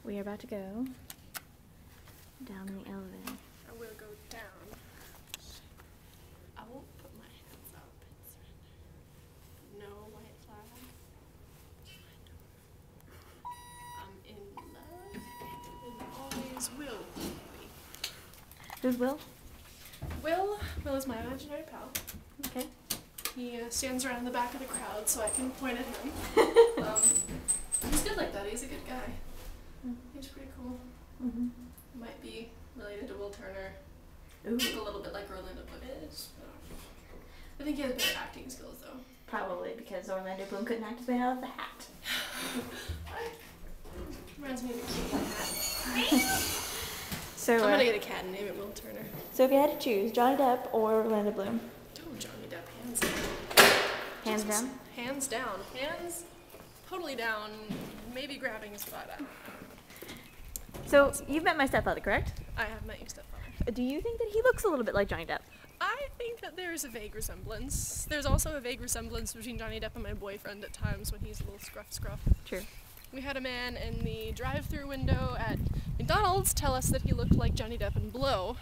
We are about to go down the elevator. I will go down. I won't put my hands up and surrender. No white flag. I'm in love and always will be. Who's Will? Will is my imaginary pal. Okay. He stands around the back of the crowd so I can point at him. He's good like that. He's a good guy. He's pretty cool. Mm-hmm. Might be related to Will Turner. Ooh. Look a little bit like Orlando Bloom is. I think he has better acting skills though. Probably because Orlando Bloom couldn't act his way out of the hat. Reminds me of a kitty cat. So I'm gonna get a cat and name it Will Turner. So if you had to choose Johnny Depp or Orlando Bloom? Oh, Johnny Depp, hands down. Hands down? Hands down. Hands totally down. Maybe grabbing his butt out. So you've met my stepfather, correct? I have met your stepfather. Do you think that he looks a little bit like Johnny Depp? I think that there's a vague resemblance. There's also a vague resemblance between Johnny Depp and my boyfriend at times when he's a little scruff. True. We had a man in the drive-through window at McDonald's tell us that he looked like Johnny Depp in Blow.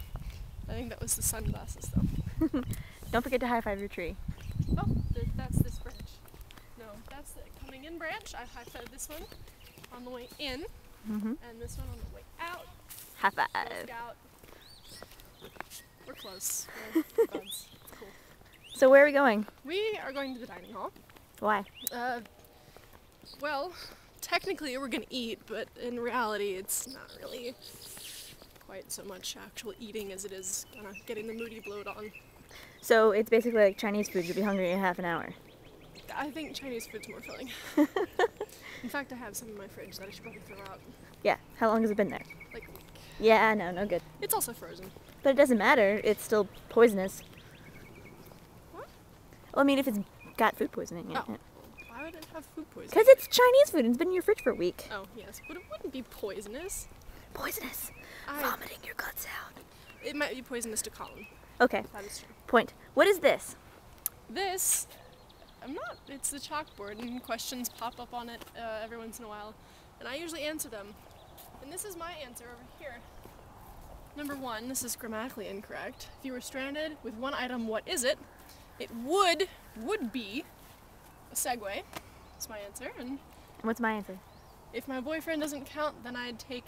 I think that was the sunglasses though. Don't forget to high-five your tree. Oh, that's this branch. No, that's the coming in branch. I high-fived this one on the way in, and this one on the way out. High five. Scout. We're close. We're buds. It's cool. So where are we going? We are going to the dining hall. Why? Well, technically we're gonna eat, but in reality it's not really quite so much actual eating as it is kind of getting the moody bloat on. So it's basically like Chinese food. You'll be hungry in half an hour. I think Chinese food's more filling. In fact, I have some in my fridge that I should probably throw out. Yeah. How long has it been there? Like a week. Yeah, no good. It's also frozen. But it doesn't matter. It's still poisonous. What? Well, I mean, if it's got food poisoning in Oh. it. Why would it have food poisoning? Because it's Chinese food and it's been in your fridge for a week. Oh, yes. But it wouldn't be poisonous. Poisonous. Vomiting your guts out. It might be poisonous to Colin. Okay. That is true. Point. What is this? This, it's the chalkboard and questions pop up on it every once in a while. And I usually answer them. And this is my answer over here. Number 1, this is grammatically incorrect. If you were stranded with one item, what is it? It would be a Segway. That's my answer. And What's my answer? if my boyfriend doesn't count, then I'd take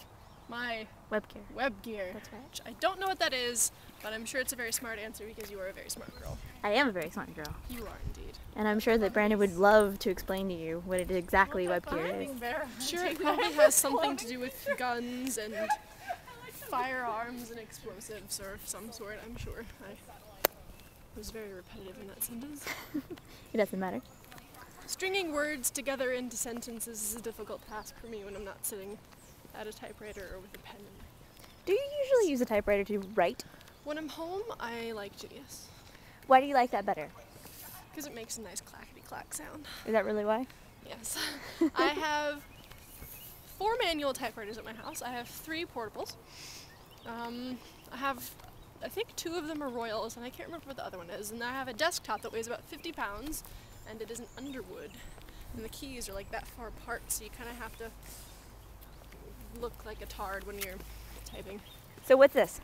my Web gear. web gear. That's right. Which I don't know what that is, but I'm sure it's a very smart answer because you are a very smart girl. I am a very smart girl. You are indeed. And I'm sure that Brandon would love to explain to you what it exactly web gear is. Sure, it probably has something to do with guns and firearms and explosives or some sort, I'm sure. I was very repetitive in that sentence. It doesn't matter. Stringing words together into sentences is a difficult task for me when I'm not sitting at a typewriter or with a pen in my hand. Do you usually use a typewriter to write? When I'm home, I like to, yes. Why do you like that better? Because it makes a nice clackety-clack sound. Is that really why? Yes. I have 4 manual typewriters at my house. I have 3 portables. I think 2 of them are Royals, and I can't remember what the other one is. And I have a desktop that weighs about 50 pounds, and it is an Underwood. And the keys are like that far apart, so you kind of have to look like a tard when you're typing. So what's this?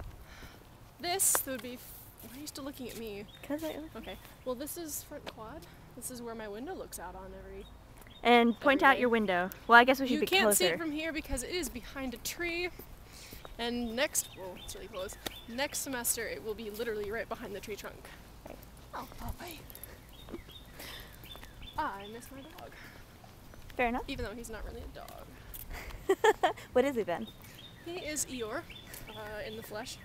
This would be... Why are you still looking at me? Okay. Well, this is front quad. This is where my window looks out on every... And point out your window. Well, I guess we should be closer. You can't see it from here because it is behind a tree. And well, it's really close. Next semester, it will be literally right behind the tree trunk. Right. Oh, Popeye. I miss my dog. Fair enough. Even though he's not really a dog. What is he then? He is Eeyore, in the flesh.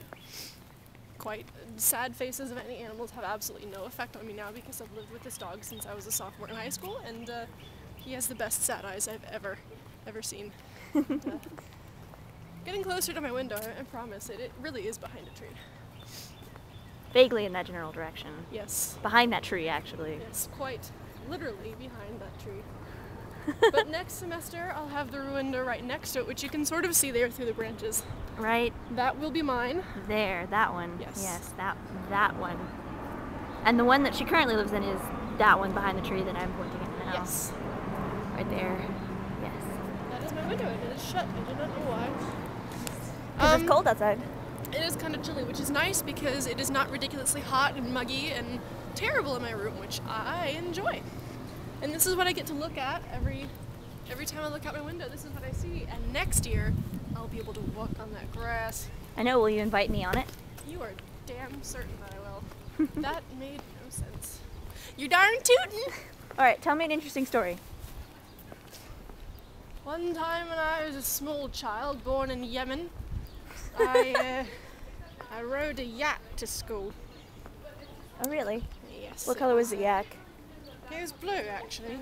Quite sad faces of any animals have absolutely no effect on me now because I've lived with this dog since I was a sophomore in high school, and he has the best sad eyes I've ever seen. Getting closer to my window, I promise it really is behind a tree. Vaguely in that general direction. Yes. Behind that tree, actually. Yes, quite literally behind that tree. But next semester, I'll have the window right next to it, which you can sort of see there through the branches. Right. That will be mine. There, that one. Yes. Yes, that one. And the one that she currently lives in is that one behind the tree that I'm pointing at now. Yes. Right there. Yes. That is my window and it is shut. I do not know why. 'Cause it's cold outside. It is kind of chilly, which is nice because it is not ridiculously hot and muggy and terrible in my room, which I enjoy. And this is what I get to look at every time I look out my window. This is what I see. And next year, I'll be able to walk on that grass. I know. Will you invite me on it? You are damn certain that I will. That made no sense. You darn tootin'! All right. Tell me an interesting story. One time when I was a small child born in Yemen, I rode a yak to school. Oh, really? Yes. What color was the yak? It was blue, actually.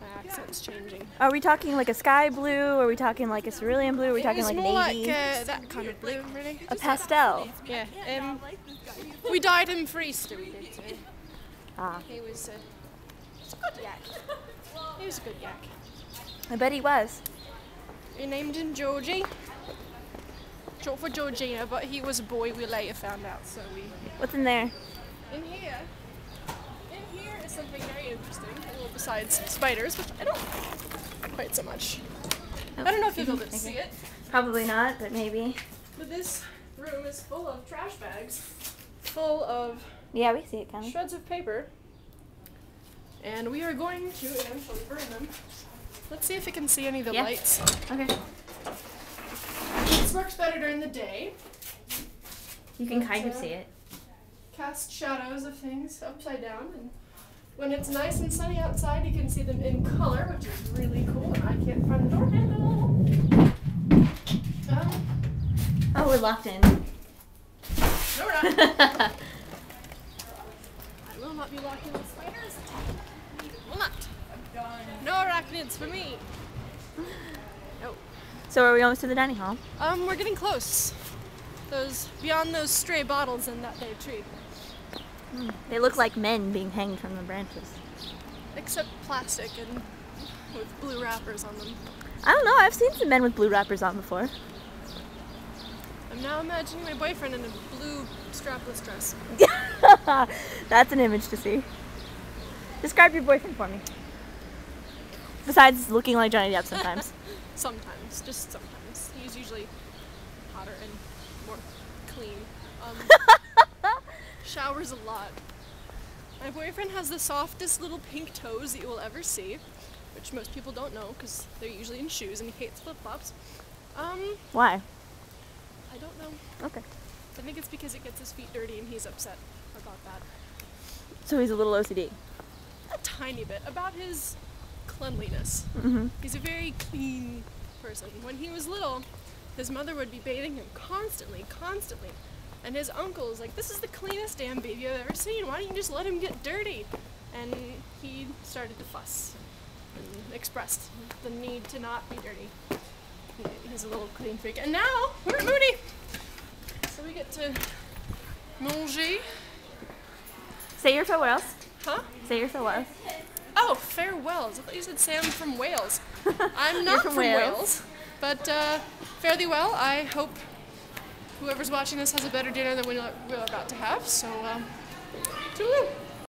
My accent's changing. Are we talking like a sky blue? Are we talking like a cerulean blue? Are we talking It was like more navy? like that kind of blue, really. A pastel. Yeah. We dyed him for Easter, we did. Ah, He was a good yak. He was a good yak. I bet he was. We named him Georgie. Short for Georgina, but he was a boy, we later found out, so we... What's in there? In here is something very interesting, well, besides spiders, which I don't quite so much. I don't know if you'll be able to see it, Probably not, but maybe. but this room is full of trash bags, full of Yeah, we see it kind of. shreds of paper, and we are going to eventually burn them. Let's see if we can see any of the Yeah. lights. Okay. This works better during the day. You can But, kind of see it. Cast shadows of things upside down, and when it's nice and sunny outside, you can see them in color, which is really cool. And I can't find the door handle. Oh, we're locked in. No, we're not. I will not be locking with spiders. Will not. No arachnids for me. No. So are we almost to the dining hall? We're getting close. Beyond those stray bottles in that bay tree. They look like men being hanged from the branches. Except plastic and with blue wrappers on them. I don't know. I've seen some men with blue wrappers on before. I'm now imagining my boyfriend in a blue strapless dress. That's an image to see. Describe your boyfriend for me. Besides looking like Johnny Depp sometimes. Sometimes, just sometimes. He's usually hotter and more clean. Showers a lot. My boyfriend has the softest little pink toes that you will ever see, which most people don't know because they're usually in shoes and he hates flip-flops. Why? I don't know. Okay. I think it's because it gets his feet dirty and he's upset about that. So he's a little OCD. A tiny bit. About his cleanliness. Mm-hmm. He's a very clean person. When he was little, his mother would be bathing him constantly. And his uncle was like, this is the cleanest damn baby I've ever seen. Why don't you just let him get dirty? And he started to fuss and expressed the need to not be dirty. He's a little clean freak. And now, we're at Moody. So we get to manger. Say your farewells. Huh? Say your farewells. Oh, farewells. I thought you said Sam from Wales. I'm not from from Wales. Wales, but fare thee well. I hope whoever's watching this has a better dinner than we're about to have. So, toodaloo.